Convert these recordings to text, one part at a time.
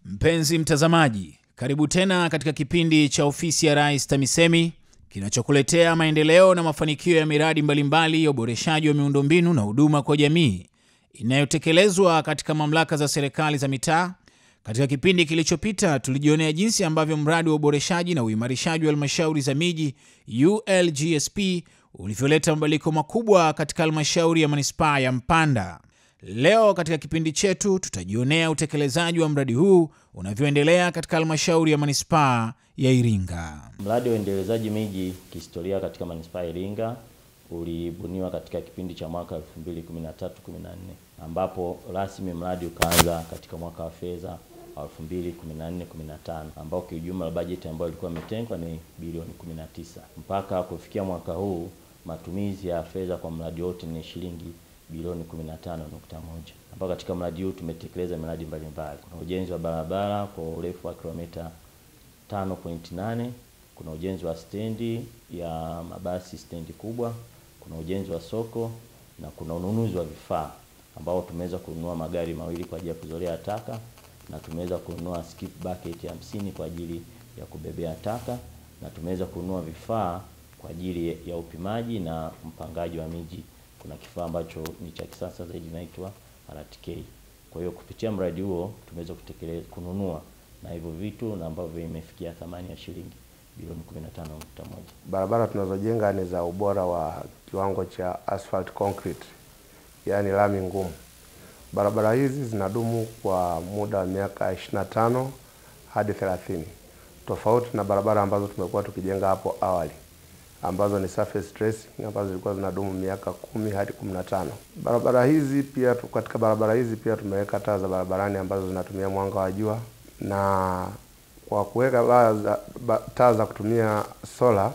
Mpenzi mtazamaji, karibu tena katika kipindi cha ofisi ya Rais TAMISEMI kinachokuletea maendeleo na mafanikio ya miradi mbalimbali ya uboreshaji wa miundombinu na huduma kwa jamii inayotekelezwa katika mamlaka za serikali za mitaa. Katika kipindi kilichopita tulijionea jinsi ambavyo mradi wa uboreshaji na uimarishaji wa halmashauri za miji ULGSP ulivyoleta mabadiliko makubwa katika halmashauri ya manispaa ya Mpanda. Leo katika kipindi chetu tutajionea utekelezaji wa mradi huu unavyoendelea katika halmashauri ya manispaa ya Iringa. Mradi wa uendelezaji miji kihistoria katika manispaa ya Iringa ulibuniwa katika kipindi cha mwaka 2013-14 ambapo rasmi mradi ukaanza katika mwaka wa fedha 2014-15 ambao kwa jumla bajeti ambayo ilikuwa imetengwa ni bilioni 19. Mpaka kufikia mwaka huu matumizi ya fedha kwa mradi wote ni shilingi bilioni 15.1. Ambao katika mradi huu tumetekeleza miradi mbalimbali. Kuna ujenzi wa barabara kwa urefu wa kilomita 5.8, kuna ujenzi wa stendi ya mabasi, stendi kubwa, kuna ujenzi wa soko na kuna ununuzi wa vifaa ambao tumeweza kununua magari mawili kwa ajili ya kuzolea taka na tumeweza kununua skip bucket 50 kwa ajili ya kubebea taka na tumeweza kununua vifaa kwa ajili ya upimaji na mpangaji wa miji. Kuna kifaa ambacho ni cha kisasa zaidi inaitwa RTK. Kwa hiyo kupitia mradi huo tumeweza kununua na hivyo vitu na ambavyo imefikia thamani ya shilingi bilioni 15.1. Barabara tunazojenga ni za ubora wa kiwango cha asphalt concrete, yani lami ngumu. Barabara hizi zinadumu kwa muda wa miaka 25 hadi 30. Tofauti na barabara ambazo tumekuwa tukijenga hapo awali ambazo ni surface dressing ambazo zilikuwa zinadumu miaka 10 hadi 15. Barabara hizi pia katika barabara hizi pia tumeweka taa za barabarani ambazo zinatumia mwanga wa jua, na kwa kuweka taa za kutumia sola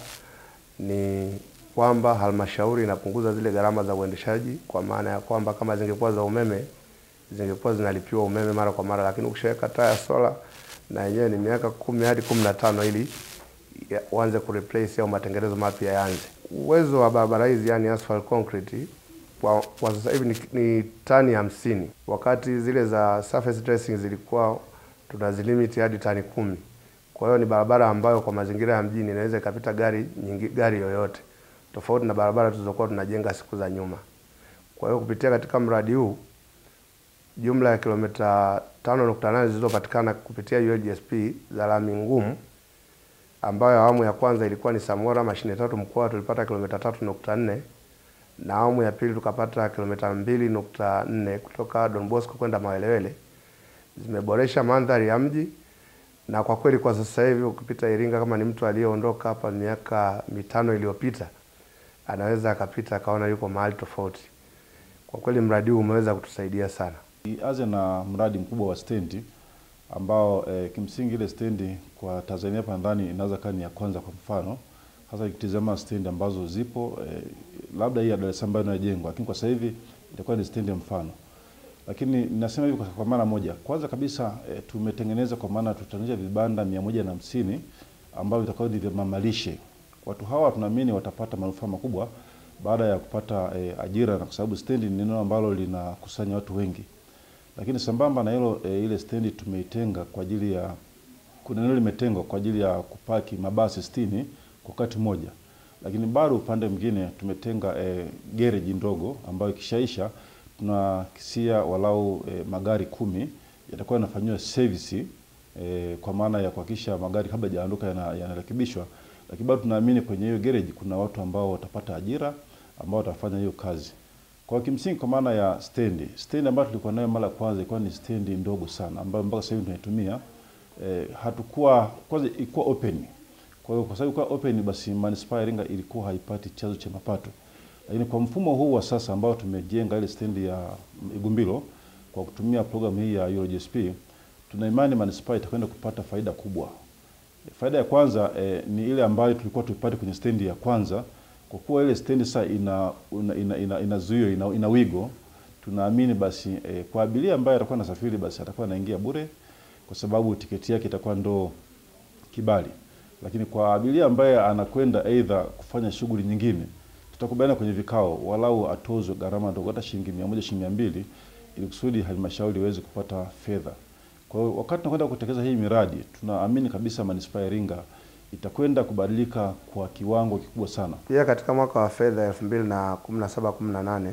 ni kwamba halmashauri inapunguza zile gharama za uendeshaji, kwa maana ya kwamba kama zingekuwa za umeme zingekuwa zinalipiwa umeme mara kwa mara, lakini ukishaweka taa ya sola na yenyewe ni miaka 10 hadi 15 ili uanze kureplace au matengenezo mapya yaanze. Uwezo wa barabara hizi yani asphalt concrete kwa sasa hivi ni tani 50, wakati zile za surface dressing zilikuwa tunazilimit hadi tani 10. Kwa hiyo ni barabara ambayo kwa mazingira ya mjini inaweza ikapita gari yoyote, tofauti na barabara tulizokuwa tunajenga siku za nyuma. Kwa hiyo kupitia katika mradi huu jumla ya kilomita 5.8 zilizopatikana kupitia ULGSP za lami ngumu, ambayo awamu ya kwanza ilikuwa ni Samora mashine 3 mkoa, tulipata kilomita 3.4 na awamu ya pili tukapata kilomita 2.4 kutoka Don Bosco kwenda Mawelewele. Zimeboresha mandhari ya mji, na kwa kweli kwa sasa hivi ukipita Iringa kama ni mtu aliyeondoka hapa miaka 5 iliyopita anaweza akapita akaona yuko mahali tofauti. Kwa kweli mradi huu umeweza kutusaidia sana. Aze na mradi mkubwa wa stendi ambao kimsingi ile stendi kwa Tanzania hapa ndani inaweza kuwa ni ya kwanza. Kwa mfano hasa ikitizama stendi ambazo zipo labda hii ya Dar es Salaam inayojengwa, lakini kwa sasa hivi itakuwa ni stendi mfano. Lakini ninasema hivi kwa maana moja. Kwanza kabisa tumetengeneza kwa maana tutanisha vibanda 150 ambavyo vitakao ni vya mamalishe. Watu hawa tunaamini watapata manufaa makubwa baada ya kupata ajira, na kwa sababu stendi ni neno ambalo linakusanya watu wengi. Lakini sambamba na hilo ile stendi tumeitenga kwa ajili ya kuna eneo limetengwa kwa ajili ya kupaki mabasi 60 kwa wakati mmoja. Lakini bado upande mwingine tumetenga garage ndogo ambayo kishaisha tunakisia walau magari 10 yatakuwa yanafanywa service kwa maana ya kuhakikisha magari kabla hayaondoka yanarekebishwa. Lakini bado tunaamini kwenye hiyo garage kuna watu ambao watapata ajira ambao watafanya hiyo kazi. Kwa kimsingi kwa maana ya stendi ambayo tulikuwa nayo mara kwanza ilikuwa ni stendi ndogo sana ambayo mpaka sasa hivi tunaitumia hatakuwa kwanza ilikuwa open. Kwa hiyo kwa sababu ilikuwa open basi manispaa Iringa ilikuwa haipati chanzo cha mapato. Lakini kwa mfumo huu wa sasa ambao tumejenga ile stendi ya Igumbilo kwa kutumia programu hii ya ULGSP, tuna imani manispaa itakwenda kupata faida kubwa. Faida ya kwanza ni ile ambayo tulikuwa tupate kwenye stendi ya kwanza Kwa kuwa ile stendi sasa ina zuio, ina wigo, tunaamini basi kwa abiria ambaye atakuwa anasafiri basi atakuwa anaingia bure kwa sababu tiketi yake itakuwa ndo kibali. Lakini kwa abiria ambaye anakwenda aidha kufanya shughuli nyingine, tutakubaliana kwenye vikao walau atozwe gharama ndogo, hata shilingi 100, shilingi 200, ili kusudi halmashauri iweze kupata fedha. Kwa hiyo wakati tunakwenda kutekeleza hii miradi, tunaamini kabisa manispaa ya Iringa itakwenda kubadilika kwa kiwango kikubwa sana. Pia katika mwaka wa fedha 2017-18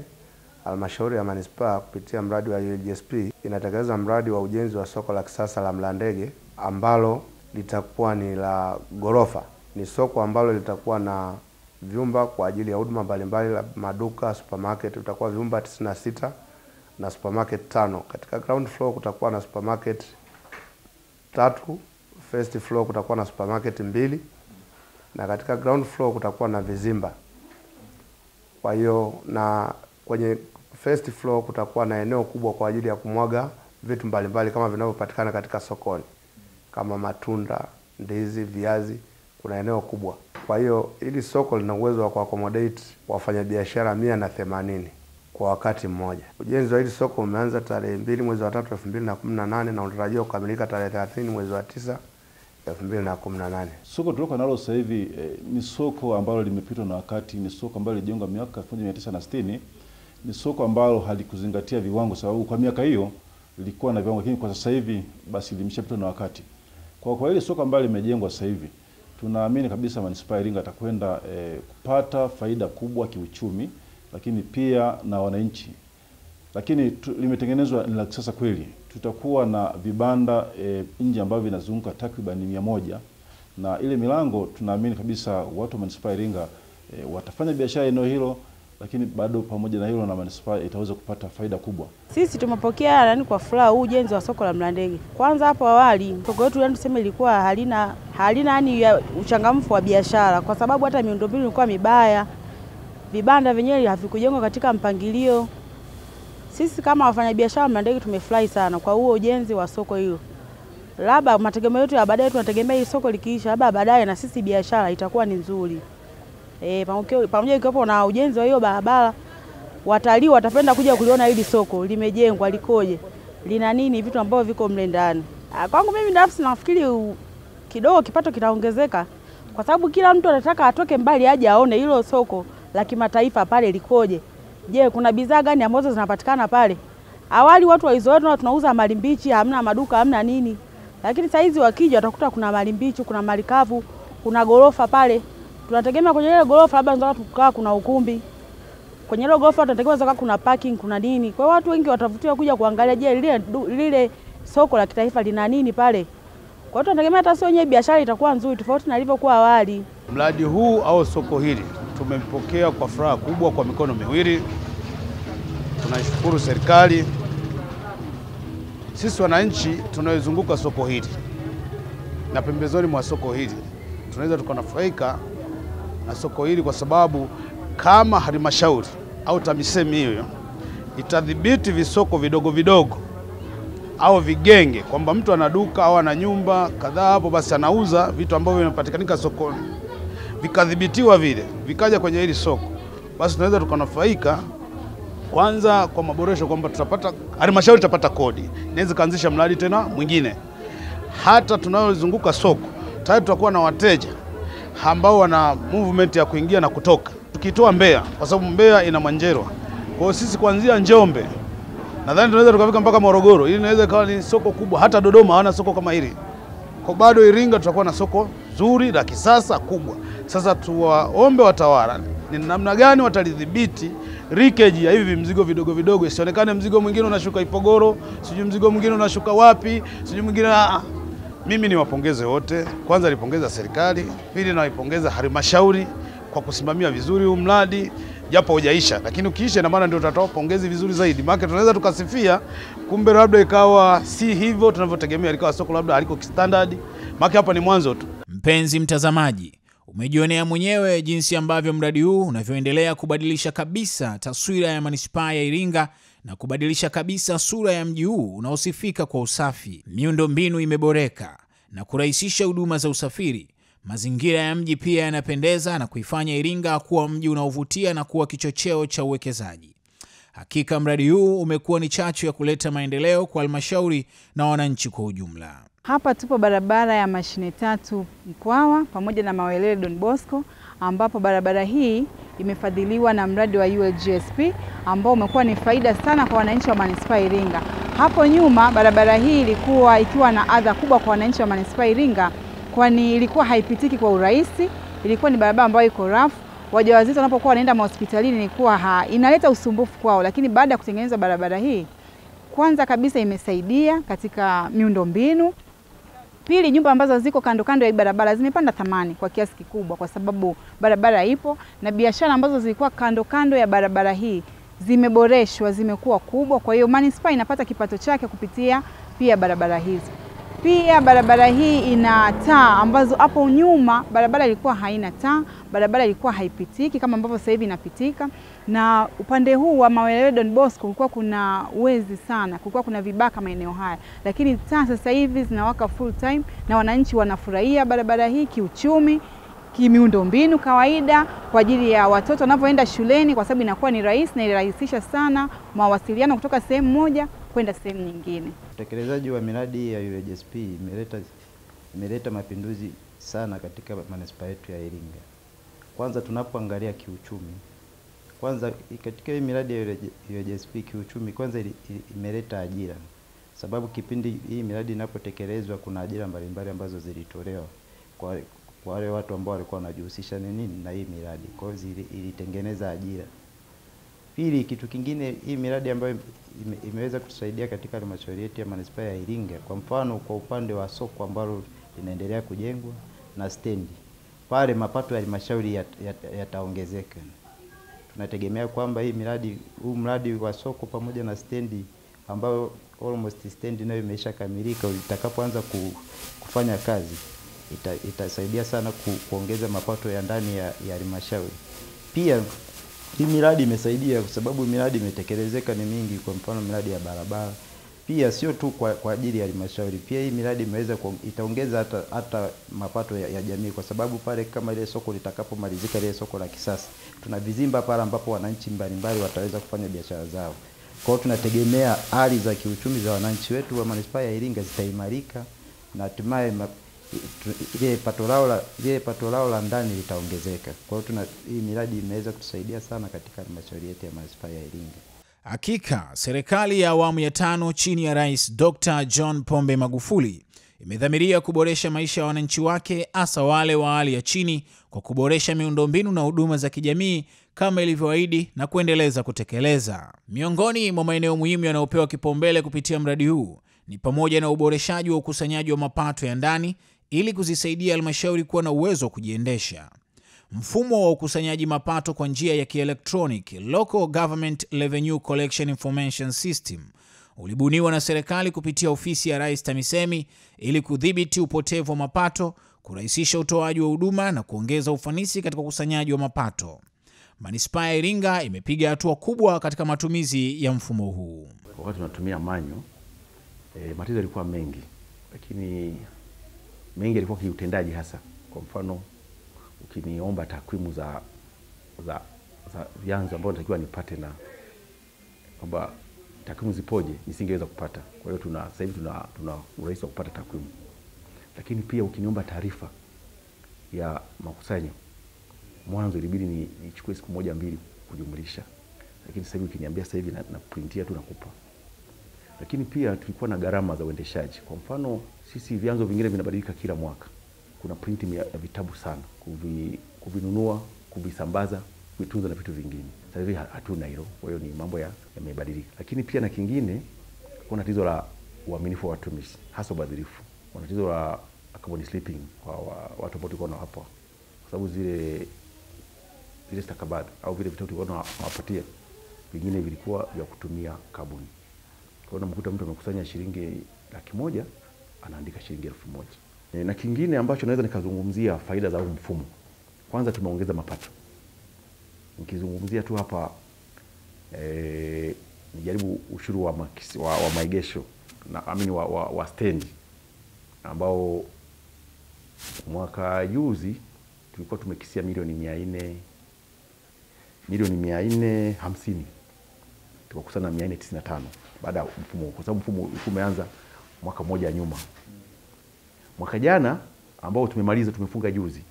halmashauri ya manispaa kupitia mradi wa UGSP inatekeleza mradi wa ujenzi wa soko la kisasa la Mlandege ambalo litakuwa ni la ghorofa. Ni soko ambalo litakuwa na vyumba kwa ajili ya huduma mbalimbali, maduka, supermarket, utakuwa vyumba 96 na supermarket 5. Katika ground floor kutakuwa na supermarket 3, first floor kutakuwa na supermarket 2 na katika ground floor kutakuwa na vizimba. Kwa hiyo na kwenye first floor kutakuwa na eneo kubwa kwa ajili ya kumwaga vitu mbalimbali kama vinavyopatikana katika sokoni kama matunda, ndizi, viazi, kuna eneo kubwa. Kwa hiyo hili soko lina uwezo wa kuaccommodate wafanyabiashara 180 kwa wakati mmoja. Ujenzi wa hili soko umeanza tarehe 2 mwezi wa 3 2018 na unatarajiwa kukamilika tarehe 30 mwezi wa 9 2018. Soko tuliokuwa nalo sasa hivi ni soko ambalo limepitwa na wakati, ni soko ambalo lilijengwa miaka 1960, ni soko ambalo halikuzingatia viwango sababu kwa miaka hiyo lilikuwa na viwango, lakini kwa sasa hivi basi limeshapitwa na wakati. Kwa ile soko ambalo limejengwa sasa hivi, tunaamini kabisa manispaa ya Iringa atakwenda kupata faida kubwa kiuchumi, lakini pia na wananchi. Lakini limetengenezwa ni la kisasa kweli. Tutakuwa na vibanda nje ambavyo vinazunguka takriban 100, na ile milango tunaamini kabisa watu wa manispaa ya Iringa watafanya biashara eneo hilo, lakini bado pamoja na hilo na manispaa itaweza kupata faida kubwa. Sisi tumepokea kwa furaha ujenzi wa soko la Mlandege. Kwanza hapo awali soko letu tuseme ilikuwa halina uchangamfu wa biashara kwa sababu hata miundombinu ilikuwa mibaya. Vibanda vyenyewe havikujengwa katika mpangilio. Sisi kama wafanyabiashara Mlandege tumefurahi sana kwa huo ujenzi wa soko hilo. Labda mategemeo yetu ya baadaye tunategemea hii soko likiisha, labda baadaye na sisi biashara itakuwa ni nzuri. Pamoja ikiwepo na ujenzi wa hiyo barabara, watalii watapenda kuja kuliona hili soko limejengwa likoje, lina nini, vitu ambavyo viko mle ndani. Kwangu mimi nafsi nafikiri kidogo kipato kitaongezeka kwa sababu kila mtu anataka atoke mbali aje aone hilo soko la kimataifa pale likoje. Je, kuna bidhaa gani ambazo zinapatikana pale? Awali watu waizoea tunauza mali mbichi, hamna maduka, hamna nini. Lakini sasa hizi wakija watakuta kuna mali mbichi, kuna mali kavu, kuna gorofa pale. Tunategemea kwenye ile gorofa labda ndio tukaa kuna ukumbi. Kwenye ile gorofa tunategemea zaka kuna parking, kuna nini. Kwa hiyo watu wengi watavutiwa kuja kuangalia je lile soko la kitaifa lina nini pale. Kwa hiyo tunategemea hata sio yenyewe biashara itakuwa nzuri tofauti na ilivyokuwa awali. Mradi huu au soko hili tumempokea kwa furaha kubwa, kwa mikono miwili. Tunashukuru serikali. Sisi wananchi tunayozunguka soko hili na pembezoni mwa soko hili tunaweza tukanufaika na soko hili kwa sababu kama halmashauri au TAMISEMI hiyo itadhibiti visoko vidogo vidogo au vigenge, kwamba mtu ana duka au ana nyumba kadhaa hapo basi anauza vitu ambavyo vinapatikanika sokoni, vikadhibitiwa vile vikaja kwenye hili soko, basi tunaweza tukanufaika kwanza kwa maboresho, kwamba tutapata halmashauri itapata kodi, inaweza kaanzisha mradi tena mwingine. Hata tunayozunguka soko tayari tutakuwa na wateja ambao wana movement ya kuingia na kutoka. Tukitoa Mbeya, kwa sababu Mbeya ina Mwanjerwa, kwa hiyo sisi kuanzia Njombe nadhani tunaweza tukafika mpaka Morogoro. Hili inaweza kawa ni soko kubwa, hata Dodoma hawana soko kama hili. Kwa bado Iringa tutakuwa na soko zuri la kisasa kubwa. Sasa tuwaombe watawala ni namna gani watalidhibiti leakage ya hivi mzigo vidogo vidogo, isionekane mzigo mwingine unashuka Ipogoro, sijui mzigo mwingine unashuka wapi, sijui mwingine. Mimi niwapongeze wote. Kwanza nipongeza serikali, pili naipongeza halmashauri kwa kusimamia vizuri huu mradi, japo hujaisha, lakini ukiisha na maana ndio tutatoa pongezi vizuri zaidi. Maana tunaweza tukasifia kumbe labda ikawa si hivyo tunavyotegemea, ikawa soko labda haliko standard. Maana hapa ni mwanzo tu. Mpenzi mtazamaji, umejionea mwenyewe jinsi ambavyo mradi huu unavyoendelea kubadilisha kabisa taswira ya manispaa ya Iringa na kubadilisha kabisa sura ya mji huu unaosifika kwa usafi. Miundombinu imeboreka na kurahisisha huduma za usafiri. Mazingira ya mji pia yanapendeza na kuifanya Iringa kuwa mji unaovutia na kuwa kichocheo cha uwekezaji. Hakika mradi huu umekuwa ni chachu ya kuleta maendeleo kwa halmashauri na wananchi kwa ujumla. Hapa tupo barabara ya Mashine Tatu Mkwawa pamoja na Mawelele Don Bosco, ambapo barabara hii imefadhiliwa na mradi wa ULGSP ambao umekuwa ni faida sana kwa wananchi wa manispaa Iringa. Hapo nyuma barabara hii ilikuwa ikiwa na adha kubwa kwa wananchi wa manispaa Iringa, kwani ilikuwa haipitiki kwa urahisi. Ilikuwa ni barabara ambayo iko rafu. Wajawazito wanapokuwa wanaenda hospitalini ilikuwa inaleta usumbufu kwao, lakini baada ya kutengeneza barabara hii, kwanza kabisa imesaidia katika miundombinu. Pili, nyumba ambazo ziko kando kando ya barabara zimepanda thamani kwa kiasi kikubwa kwa sababu barabara ipo, na biashara ambazo zilikuwa kando kando ya barabara hii zimeboreshwa, zimekuwa kubwa. Kwa hiyo manispaa inapata kipato chake kupitia pia barabara hizi. Pia barabara hii ina taa ambazo hapo nyuma barabara ilikuwa haina taa, barabara ilikuwa haipitiki kama ambavyo sasa hivi inapitika. Na upande huu wa Mawelele Don Bosco kulikuwa kuna wezi sana, kulikuwa kuna vibaka maeneo haya. Lakini taa sasa hivi zinawaka full time na wananchi wanafurahia barabara hii kiuchumi, kimiundombinu kawaida kwa ajili ya watoto wanapoenda shuleni, kwa sababu inakuwa ni rahisi na irahisisha sana mawasiliano kutoka sehemu moja kwenda sehemu nyingine. Utekelezaji wa miradi ya ULGSP imeleta mapinduzi sana katika manispaa yetu ya Iringa. Kwanza tunapoangalia kiuchumi, kwanza katika hii miradi ya ULGSP kiuchumi, kwanza imeleta ajira. Sababu kipindi hii miradi inapotekelezwa kuna ajira mbalimbali ambazo zilitolewa kwa wale watu ambao walikuwa wanajihusisha na hii miradi. Kwa hiyo ilitengeneza ajira. Pili, kitu kingine, hii miradi ambayo imeweza kutusaidia katika halmashauri yetu ya manispaa ya Iringa, kwa mfano kwa upande wa soko ambalo linaendelea kujengwa na stendi, pale mapato ya halmashauri yataongezeka. Tunategemea kwamba huu mradi wa soko pamoja na stendi ambao almost stendi nayo imeshakamilika, itakapoanza kufanya kazi itasaidia sana kuongeza mapato ya ndani ya halmashauri. Pia hii miradi imesaidia kwa sababu miradi imetekelezeka ni mingi. Kwa mfano miradi ya barabara, pia sio tu kwa ajili ya halmashauri, pia hii miradi imeweza itaongeza hata mapato ya jamii, kwa sababu pale kama ile soko litakapomalizika, ile soko la kisasa, tuna vizimba pale ambapo wananchi mbalimbali wataweza kufanya biashara zao. Kwa hiyo tunategemea hali za kiuchumi za wananchi wetu wa manispaa ya Iringa zitaimarika na hatimaye ile pato lao la ndani litaongezeka. Kwa hiyo hii miradi imeweza kutusaidia sana katika halmashauri yetu ya manispaa ya Iringa. Hakika serikali ya awamu ya 5 chini ya Rais Dr. John Pombe Magufuli imedhamiria kuboresha maisha ya wananchi wake, hasa wale wa hali ya chini, kwa kuboresha miundombinu na huduma za kijamii kama ilivyoahidi na kuendeleza kutekeleza. Miongoni mwa maeneo muhimu yanayopewa kipaumbele kupitia mradi huu ni pamoja na uboreshaji wa ukusanyaji wa mapato ya ndani ili kuzisaidia halmashauri kuwa na uwezo wa kujiendesha. Mfumo wa ukusanyaji mapato kwa njia ya kielektroniki, Local Government Revenue Collection Information System, ulibuniwa na serikali kupitia ofisi ya Rais TAMISEMI ili kudhibiti upotevu wa mapato, kurahisisha utoaji wa huduma na kuongeza ufanisi katika ukusanyaji wa mapato. Manispaa ya Iringa imepiga hatua kubwa katika matumizi ya mfumo huu. Wakati tunatumia manyo, matatizo yalikuwa mengi, lakini mengi yalikuwa kiutendaji hasa. Kwa mfano, ukiniomba takwimu za vyanzo ambavyo natakiwa nipate na kwamba takwimu zipoje, nisingeweza kupata. Kwa hiyo sasa hivi tuna urahisi wa kupata takwimu. Lakini pia ukiniomba taarifa ya makusanyo, mwanzo ilibidi nichukue siku 1-2 kujumlisha. Lakini sasa hivi ukiniambia sasa hivi na printia tu nakupa. Lakini pia tulikuwa na gharama za uendeshaji. Kwa mfano, sisi vyanzo vingine vinabadilika kila mwaka. Kuna printing ya vitabu sana, kuvinunua, kuvisambaza, kutunza na vitu vingine. Sasa hivi hatuna hilo. Kwa hiyo ni mambo yamebadilika. Lakini pia na kingine, kuna tatizo la uaminifu wa watumishi, hasa ubadhirifu. Kuna tatizo la carbon slipping kwa watu ambao tulikuwa hapo. Kwa sababu zile stakabadhi au vile vitu tulikuwa tunawapatia, vingine vilikuwa vya kutumia kaboni. Kwa hiyo mkuta mtu amekusanya shilingi 100,000 anaandika shilingi 1,000. Na kingine ambacho naweza nikazungumzia faida za huu mfumo. Kwanza tumeongeza mapato. Nikizungumzia tu hapa nijaribu ushuru wa maegesho na wa stendi ambao Mwaka juzi tulikuwa tumekisia milioni 450. Tukakusana 495 baada ya mfumo, kwa sababu mfumo umeanza mwaka mmoja nyuma. Mwaka jana ambao tumemaliza, tumefunga juzi,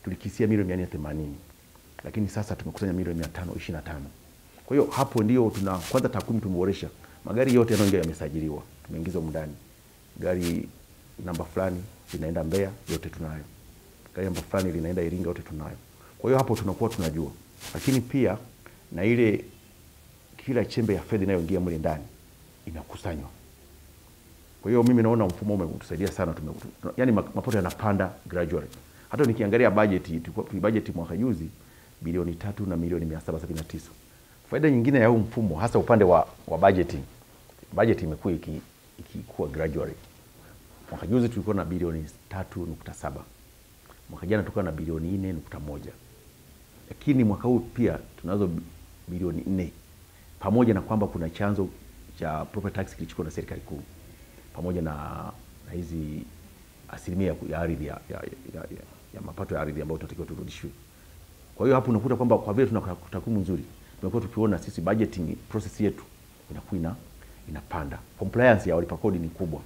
tulikisia milioni 480. Lakini sasa tumekusanya milioni 525. Kwa hiyo hapo ndio kwanza takwimu tumeboresha. Magari yote yanayoingia yamesajiliwa. Tumeingiza ndani. Gari namba fulani linaenda Mbeya, yote tunayo. Gari namba fulani linaenda Iringa, yote tunayo. Kwa hiyo hapo tunakuwa tunajua. Lakini pia na ile kila chembe ya fedha inayoingia mle ndani inakusanywa. Kwa hiyo mimi naona mfumo umetusaidia sana. Yaani mapato yanapanda gradually. Hata nikiangalia budget mwaka juzi bilioni 3 na milioni 779. Faida nyingine ya huu mfumo, hasa upande wa budgeting. Budget imekuwa ikikuwa gradually. Mwaka juzi tulikuwa na bilioni 3.7. Mwaka jana tulikuwa na bilioni 4.1. Lakini mwaka huu pia tunazo bilioni 4. Pamoja na kwamba kuna chanzo cha property tax kilichukua na serikali kuu. Pamoja na hizi asilimia ya ardhi ya mapato ya ardhi ambayo tunatakiwa turudishwe. Kwa hiyo hapo unakuta kwamba kwa vile tuna takwimu nzuri, tumekuwa tukiona sisi budgeting process yetu inakuwa inapanda. Compliance ya walipa kodi ni kubwa.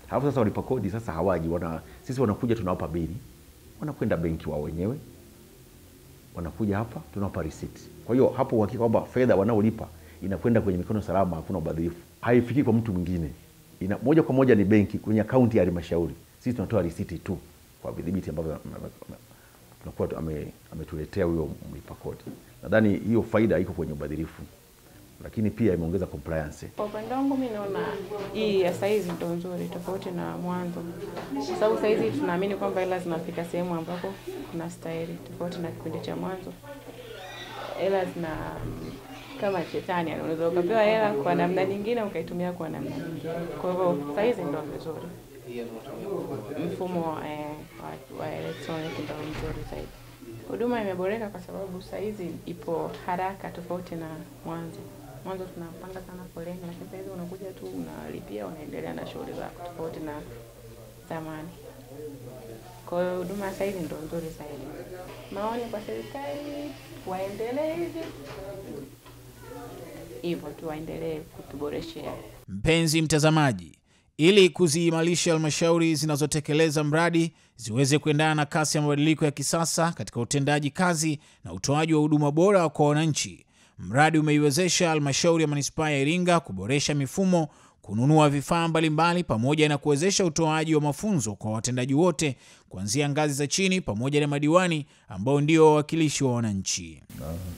Hapo sasa walipa kodi sasa hawaji, sisi wanakuja tunawapa bili. Wanakwenda benki wao wenyewe. Wanakuja hapa tunawapa receipt. Kwa hiyo hapo uhakika kwamba fedha wanaolipa inakwenda kwenye mikono salama, hakuna ubadhirifu. Haifiki kwa mtu mwingine. Moja kwa moja ni benki kwenye akaunti ya halmashauri. Sisi tunatoa receipt tu kwa vidhibiti ambavyo tunakuwa ametuletea huyo mlipa kodi. Nadhani hiyo faida iko kwenye ubadhirifu. Lakini pia imeongeza compliance. Kwa upande wangu mimi naona hii ya saizi ndio nzuri tofauti na mwanzo. Kwa sababu saizi tunaamini kwamba hela zinafika sehemu ambapo kuna stahili, tofauti na kipindi cha mwanzo. Hela zina kama shetani, unaweza ukapewa hela kwa namna nyingine ukaitumia kwa namna nyingine. Kwa hivyo saizi ndio vizuri. Mfumo wa electronic ndio mzuri zaidi. Huduma imeboreka kwa sababu saizi ipo haraka tofauti na mwanzo. Mwanzo tunapanga sana foleni, lakini saizi unakuja tu unalipia unaendelea na shughuli zako tofauti na zamani. Kwa hiyo huduma saizi ndio nzuri zaidi. Maoni kwa serikali waendelee hivyo tu, waendelee kutuboreshea. Mpenzi mtazamaji, ili kuziimarisha halmashauri zinazotekeleza mradi ziweze kuendana na kasi ya mabadiliko ya kisasa katika utendaji kazi na utoaji wa huduma bora kwa wananchi, mradi umeiwezesha halmashauri ya manispaa ya Iringa kuboresha mifumo, kununua vifaa mbalimbali pamoja na kuwezesha utoaji wa mafunzo kwa watendaji wote kuanzia ngazi za chini pamoja na madiwani ambao ndio wawakilishi wa wananchi.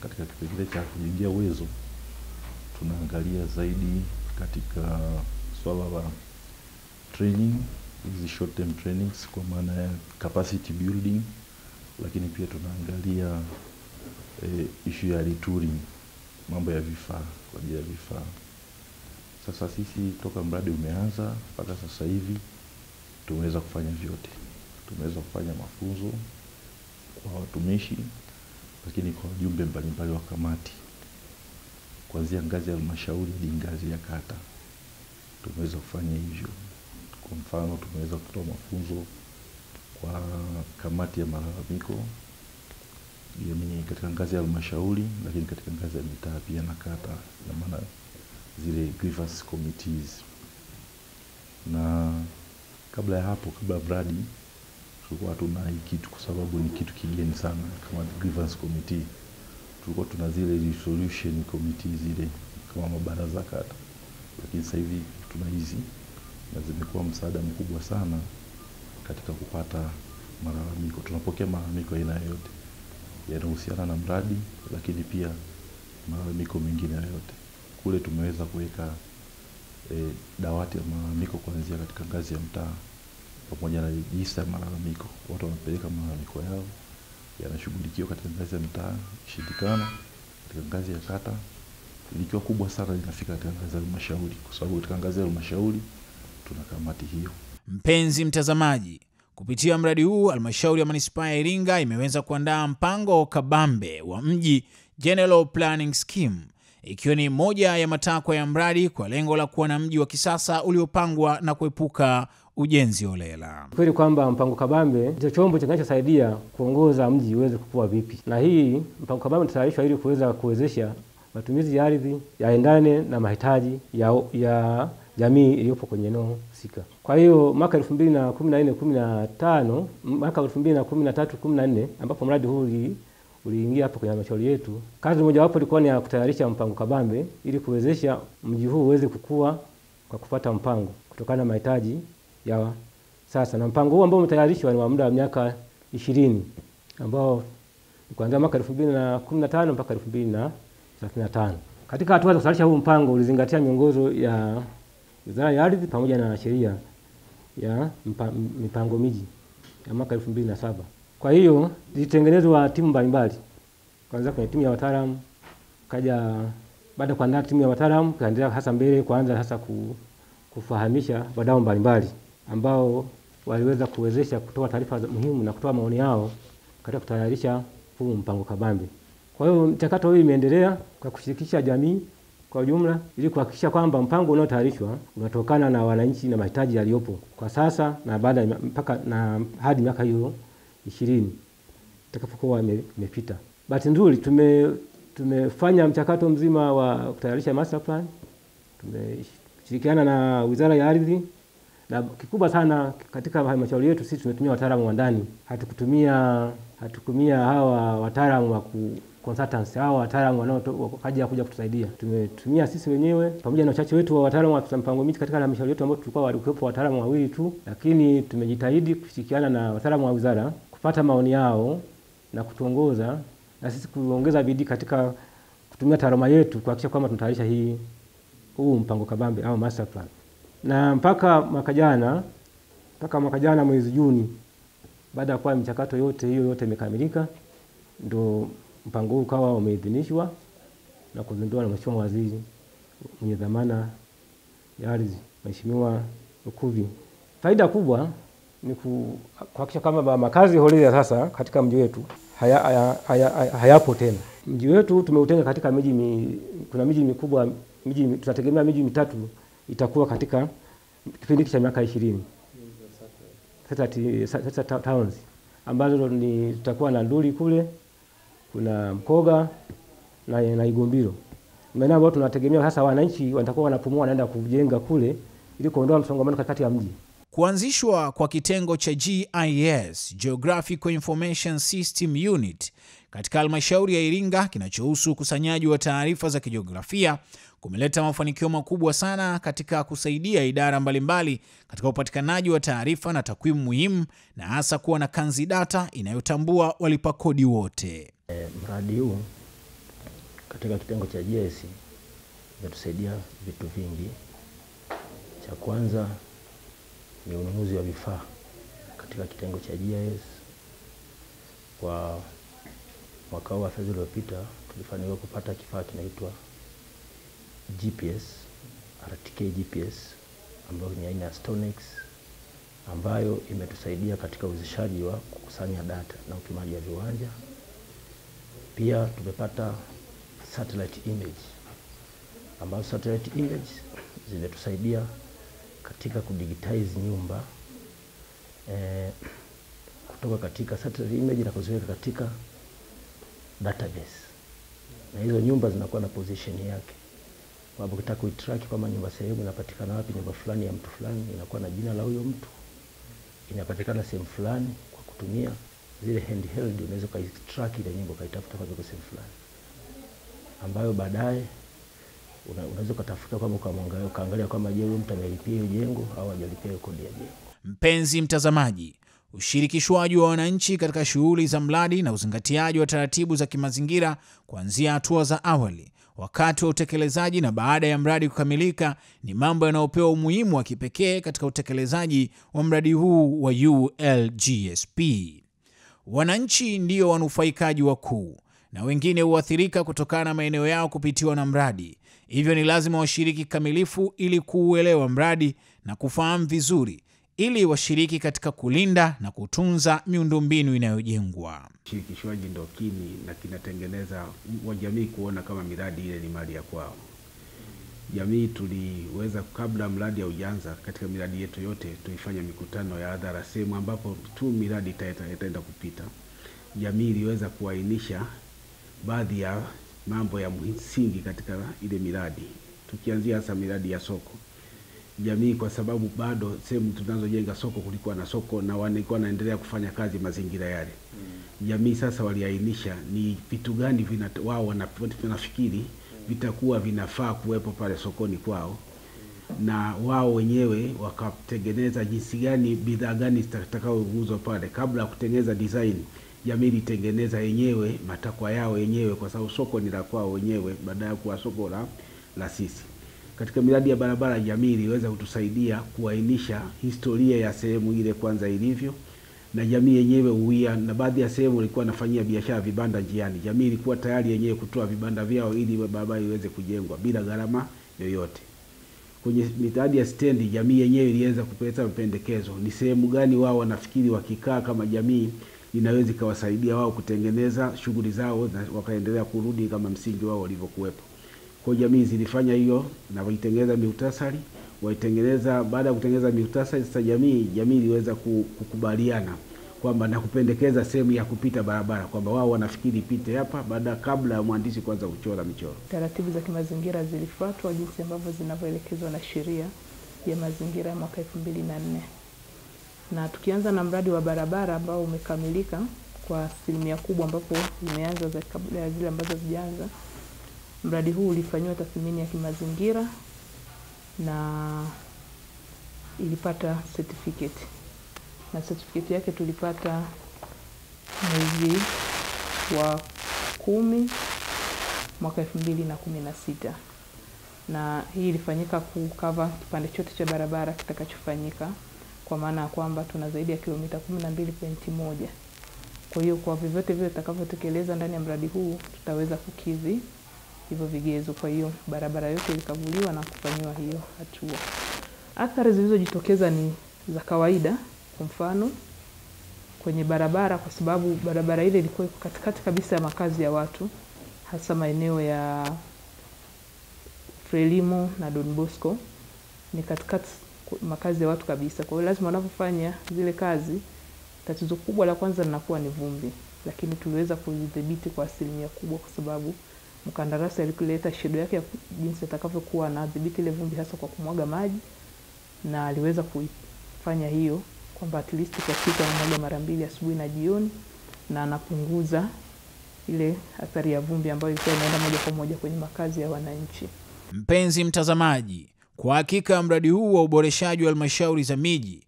Katika kipengele cha kujengea uwezo tunaangalia zaidi katika swala la training, hizi short term trainings kwa maana ya capacity building, lakini pia tunaangalia issue ya retooling, mambo ya vifaa, kwa ajili ya vifaa. Sasa sisi toka mradi umeanza mpaka sasa hivi tumeweza kufanya vyote. Tumeweza kufanya mafunzo kwa watumishi, lakini kwa wajumbe mbalimbali wa kamati, kuanzia ngazi ya halmashauri hadi ngazi ya kata. Tumeweza kufanya hivyo. Kwa mfano tumeweza kutoa mafunzo kwa kamati ya malalamiko katika ngazi ya halmashauri, lakini katika ngazi ya mitaa pia na kata, na maana zile grievance committees. Na kabla ya hapo, kabla mradi tulikuwa tuna hii kitu kwa sababu ni kitu kigeni sana kama grievance committee. Tulikuwa tuna zile resolution committees zile kama mabaraza kata, lakini sasa hivi tuna hizi na zimekuwa msaada mkubwa sana katika kupata malalamiko. Tunapokea malalamiko aina yote yanayohusiana na mradi, lakini pia malalamiko mengine yote. Kule tumeweza kuweka dawati ya malalamiko kuanzia katika ngazi ya mtaa pamoja na rejista ya malalamiko. Watu wanapeleka malalamiko yao, yanashughulikiwa katika ngazi ya mtaa, shindikana katika ngazi ya kata, likiwa kubwa sana linafika katika ngazi ya halmashauri, kwa sababu katika ngazi ya halmashauri tuna kamati hiyo. Mpenzi mtazamaji, kupitia mradi huu halmashauri ya manispaa ya Iringa imeweza kuandaa mpango kabambe wa mji General Planning Scheme, ikiwa ni moja ya matakwa ya mradi kwa lengo la kuwa na mji wa kisasa uliopangwa na kuepuka ujenzi holela. Kweli kwamba mpango kabambe ndio chombo kinachosaidia kuongoza mji uweze kukua vipi, na hii mpango kabambe unatayarishwa ili kuwezesha matumizi ya ardhi yaendane na mahitaji ya jamii iliyopo kwenye eneo husika. Kwa hiyo mwaka 2014-15, mwaka 2013-14 ambapo mradi huu uliingia hapo kwenye halmashauri yetu, kazi moja wapo ilikuwa ni ya kutayarisha mpango kabambe ili kuwezesha mji huu uweze kukua kwa kufuata mpango kutokana na mahitaji ya sasa. Na mpango huu ambao umetayarishwa ni wa muda wa miaka 20 ambao kuanzia mwaka 2015 mpaka 2035. Katika hatua za kutayarisha huu mpango ulizingatia miongozo ya Wizara ya Ardhi pamoja na sheria ya mipango miji ya mwaka 2007. Kwa hiyo zilitengenezwa timu mbalimbali. Kwanza kwenye timu ya wataalamu, kaja baada ya kuandaa timu ya wataalamu kaendelea hasa mbele kuanza hasa kufahamisha wadau mbalimbali ambao waliweza kuwezesha kutoa taarifa muhimu na kutoa maoni yao katika kutayarisha huu mpango kabambe. Kwa hiyo mchakato huu imeendelea kwa kushirikisha jamii kwa ujumla ili kuhakikisha kwamba mpango unaotayarishwa unatokana na wananchi na mahitaji yaliyopo kwa sasa na baada mpaka na hadi miaka hiyo 20 itakapokuwa imepita. Bahati nzuri tumefanya mchakato mzima wa kutayarisha master plan. Tumeshirikiana na Wizara ya Ardhi, na kikubwa sana katika halmashauri yetu sisi tumetumia wataalamu wa ndani. Hatukumia hawa wataalamu wa consultants, hawa wataalamu wanaokuja kutusaidia. Tumetumia sisi wenyewe pamoja na uchache wetu wa wataalamu wa mpango miji katika halmashauri yetu ambao tulikuwa walikuwepo wataalamu wawili tu, lakini tumejitahidi kushirikiana na wataalamu wa wizara kupata maoni yao na kutuongoza na sisi kuongeza bidii katika kutumia taaluma yetu kuhakikisha kwamba tunatayarisha huu mpango kabambe au master plan. Na mpaka mwaka jana mwezi Juni, baada ya kuwa mchakato yote imekamilika, ndo mpango huu ukawa umeidhinishwa na kuzinduliwa na Mheshimiwa Waziri mwenye dhamana ya ardhi, Mheshimiwa Lukuvi. Faida kubwa ni kuhakikisha kama makazi holela sasa katika mji wetu hayapo tena. Mji wetu tumeutenga katika kuna miji mikubwa, tunategemea miji mitatu itakuwa katika kipindi cha miaka 20. Sasa towns ambazo tutakuwa na Nduli kule, kuna Mkoga na Igumbiro. Maeneo ambayo tunategemea hasa wananchi watakuwa wanapumua wanaenda kujenga kule ili kuondoa msongamano kati ya mji. Kuanzishwa kwa kitengo cha GIS, Geographical Information System Unit, katika halmashauri ya Iringa kinachohusu ukusanyaji wa taarifa za kijiografia kumeleta mafanikio makubwa sana katika kusaidia idara mbalimbali katika upatikanaji wa taarifa na takwimu muhimu, na hasa kuwa na kanzi data inayotambua walipa kodi wote. Mradi huu katika kitengo cha GIS umetusaidia vitu vingi. Cha kwanza ni ununuzi wa vifaa katika kitengo cha GIS. Kwa mwaka wa fedha uliopita tulifanikiwa kupata kifaa kinaitwa GPS, RTK GPS, ambayo ni aina ya Stonex, ambayo imetusaidia katika uwezeshaji wa kukusanya data na upimaji wa viwanja. Pia tumepata satellite image, ambayo satellite image zimetusaidia katika kudigitize nyumba kutoka katika satellite image na kuziweka katika database, na hizo nyumba zinakuwa na position yake. Kwa sababu ukitaka kuitrack kama nyumba sehemu inapatikana wapi, nyumba fulani ya mtu fulani inakuwa na jina la huyo mtu, inapatikana sehemu fulani, kwa kutumia zile handheld unaweza kuitrack ile nyumba kaitafuta kwa sehemu fulani, ambayo baadaye unaweza kutafuta kama ukaangalia kama je, huyo mtu amelipia hiyo jengo au hajalipia hiyo kodi ya jengo. Mpenzi mtazamaji, ushirikishwaji wa wananchi katika shughuli za mradi na uzingatiaji wa taratibu za kimazingira kuanzia hatua za awali, wakati wa utekelezaji na baada ya mradi kukamilika ni mambo yanayopewa umuhimu wa kipekee katika utekelezaji wa mradi huu wa ULGSP. Wananchi ndio wanufaikaji wakuu na wengine huathirika kutokana na maeneo yao kupitiwa na mradi. Hivyo ni lazima washiriki kamilifu ili kuuelewa mradi na kufahamu vizuri, ili washiriki katika kulinda na kutunza miundombinu inayojengwa. Shirikishwaji ndio kini na kinatengeneza jamii kuona kama miradi ile ni mali ya kwao. jamii tuliweza, kabla mradi haujaanza, katika miradi yetu yote tulifanya mikutano ya hadhara sehemu ambapo tu miradi itaenda kupita. Jamii iliweza kuainisha baadhi ya mambo ya msingi katika ile miradi, tukianzia hasa miradi ya soko. Jamii, kwa sababu bado sehemu tunazojenga soko kulikuwa na soko na walikuwa wanaendelea kufanya kazi mazingira yale. Jamii sasa waliainisha ni vitu gani wao wanafikiri vitakuwa vinafaa kuwepo pale sokoni kwao, na wao wenyewe wakatengeneza jinsi gani, bidhaa gani zitakazouzwa pale. Kabla ya kutengeneza design, jamii ilitengeneza yenyewe matakwa yao yenyewe, kwa sababu soko ni la kwao wenyewe badala ya kuwa soko la sisi. Katika miradi ya barabara, jamii iliweza kutusaidia kuainisha historia ya sehemu ile kwanza ilivyo, na jamii yenyewe uwia, na baadhi ya sehemu ilikuwa nafanyia biashara vibanda njiani. Jamii ilikuwa tayari yenyewe kutoa vibanda vyao ili barabara iweze kujengwa bila gharama yoyote. Kwenye miradi ya stendi, jamii yenyewe iliweza kupeleka mapendekezo, ni sehemu gani wao wanafikiri wakikaa kama jamii inaweza ikawasaidia wao kutengeneza shughuli zao na wakaendelea kurudi kama msingi wao walivyokuwepo. Kwa jamii zilifanya hiyo na waitengeneza mihutasari, baada ya kutengeneza mihutasari sasa jamii iliweza kukubaliana kwamba na kupendekeza sehemu ya kupita barabara, kwamba wao wanafikiri ipite hapa kabla ya mhandisi kwanza kuchora michoro. Taratibu za kimazingira zilifuatwa jinsi ambavyo zinavyoelekezwa na sheria ya mazingira ya mwaka 2004. Na tukianza na mradi wa barabara ambao umekamilika kwa asilimia kubwa, ambapo imeanza kabla ya zile ambazo zijaanza. Mradi huu ulifanywa tathmini ya kimazingira na ilipata certificate. Na certificate yake tulipata mwezi wa 10 mwaka 2016. Na hii ilifanyika kukava kipande chote cha barabara kitakachofanyika, kwa maana ya kwamba tuna zaidi ya kilomita 12.1. Kwa hiyo kwa vyovyote vile tutakavyotekeleza ndani ya mradi huu tutaweza kukidhi hivyo vigezo. Kwa hiyo barabara yote ilikaguliwa na kufanywa hiyo hatua. Athari zilizojitokeza ni za kawaida. Kwa mfano, kwenye barabara, kwa sababu barabara ile ilikuwa katikati kabisa ya makazi ya watu, hasa maeneo ya Frelimo na Don Bosco, ni katikati makazi ya watu kabisa. Kwa hiyo lazima wanapofanya zile kazi, tatizo kubwa la kwanza linakuwa ni vumbi, lakini tuliweza kudhibiti kwa asilimia kubwa, kwa sababu mkandarasi alileta shedo yake ya jinsi atakavyokuwa anadhibiti ile vumbi, hasa kwa kumwaga maji, na aliweza kuifanya hiyo kwamba at least kwa siku anamwaga mara 2 asubuhi na jioni, na anapunguza ile athari ya vumbi ambayo ilikuwa inaenda moja kwa moja kwenye makazi ya wananchi. Mpenzi mtazamaji, kwa hakika mradi huu wa uboreshaji wa halmashauri za miji,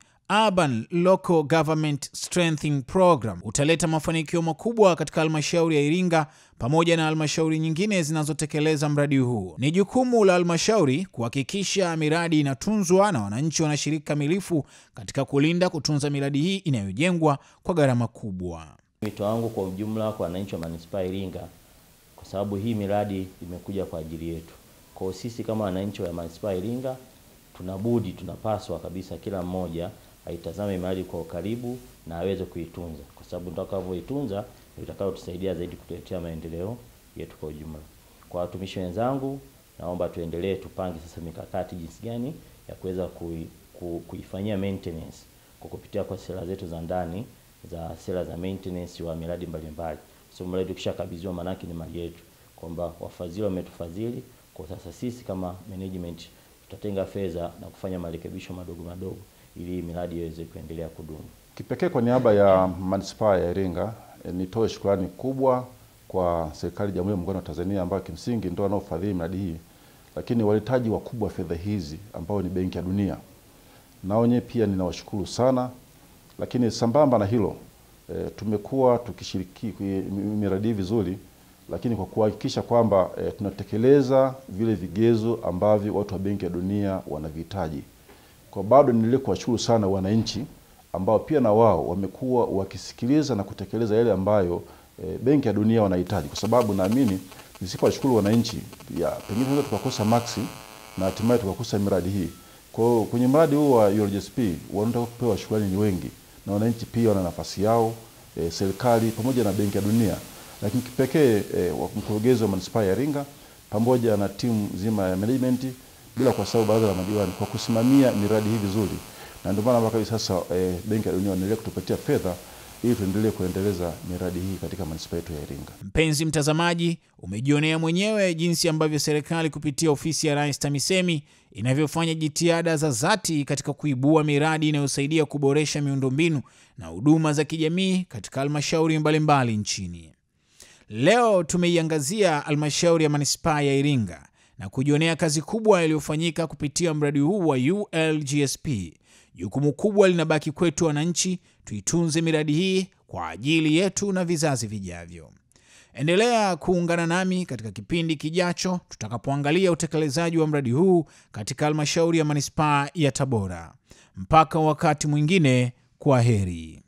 Urban Local Government Strengthening Program, utaleta mafanikio makubwa katika halmashauri ya Iringa pamoja na halmashauri nyingine zinazotekeleza mradi huu. Ni jukumu la halmashauri kuhakikisha miradi inatunzwa na wananchi wanashiriki kamilifu katika kulinda kutunza miradi hii inayojengwa kwa gharama kubwa. Wito wangu kwa ujumla kwa wananchi wa manispaa Iringa, kwa sababu hii miradi imekuja kwa ajili yetu. Kwa sisi kama wananchi wa manispaa Iringa, tunapaswa kabisa kila mmoja aitazame miradi kwa karibu na aweze kuitunza, kwa sababu tutakavyoitunza itakayotusaidia zaidi kutetea maendeleo yetu kwa ujumla. Kwa watumishi wenzangu, naomba tuendelee tupange sasa mikakati jinsi gani ya kuweza kuifanyia maintenance kwa kupitia kwa sera zetu za ndani za sera za maintenance wa miradi mbalimbali. So mradi ukishakabidhiwa manaki ni mali yetu, kwamba wafadhili wametufadhili, kwa sasa sisi kama management tutatenga fedha na kufanya marekebisho madogo ili miradi iweze kuendelea kudumu. Kipekee kwa niaba ya manispaa ya Iringa, nitoe shukrani kubwa kwa serikali ya Jamhuri ya Muungano wa Tanzania ambayo kimsingi ndio wanaofadhili miradi hii, lakini walitaji wakubwa fedha hizi ambao ni Benki ya Dunia. Na wenyewe pia ninawashukuru sana, lakini sambamba na hilo tumekuwa tukishiriki miradi vizuri, lakini kwa kuhakikisha kwamba tunatekeleza vile vigezo ambavyo watu wa Benki ya Dunia wanavihitaji. Kwa bado niendelee kuwashukuru sana wananchi ambao pia na wao wamekuwa wakisikiliza na kutekeleza yale ambayo Benki ya Dunia wanahitaji, kwa sababu naamini nisipowashukuru wananchi pengine tunaweza tukakosa maksi na hatimaye tukakosa miradi hii. Kwa kwenye mradi huu wa ULGSP wanataka kupewa shukrani ni wengi, na wananchi pia wana nafasi yao, serikali pamoja na Benki ya Dunia. Lakini kipekee mkurugenzi wa manispaa ya Iringa pamoja na timu nzima ya management bila kwa sababu baraza la madiwani kwa kusimamia miradi hii vizuri, na ndio maana mpaka sasa Benki ya Dunia inaendelea kutupatia fedha ili tuendelee kuendeleza miradi hii katika manispaa yetu ya Iringa. Mpenzi mtazamaji, umejionea mwenyewe jinsi ambavyo serikali kupitia ofisi ya Rais TAMISEMI inavyofanya jitihada za dhati katika kuibua miradi inayosaidia kuboresha miundombinu na huduma za kijamii katika halmashauri mbalimbali nchini. Leo tumeiangazia halmashauri ya manispaa ya Iringa na kujionea kazi kubwa iliyofanyika kupitia mradi huu wa ULGSP. Jukumu kubwa linabaki kwetu wananchi, tuitunze miradi hii kwa ajili yetu na vizazi vijavyo. Endelea kuungana nami katika kipindi kijacho tutakapoangalia utekelezaji wa mradi huu katika halmashauri ya manispaa ya Tabora. Mpaka wakati mwingine, kwa heri.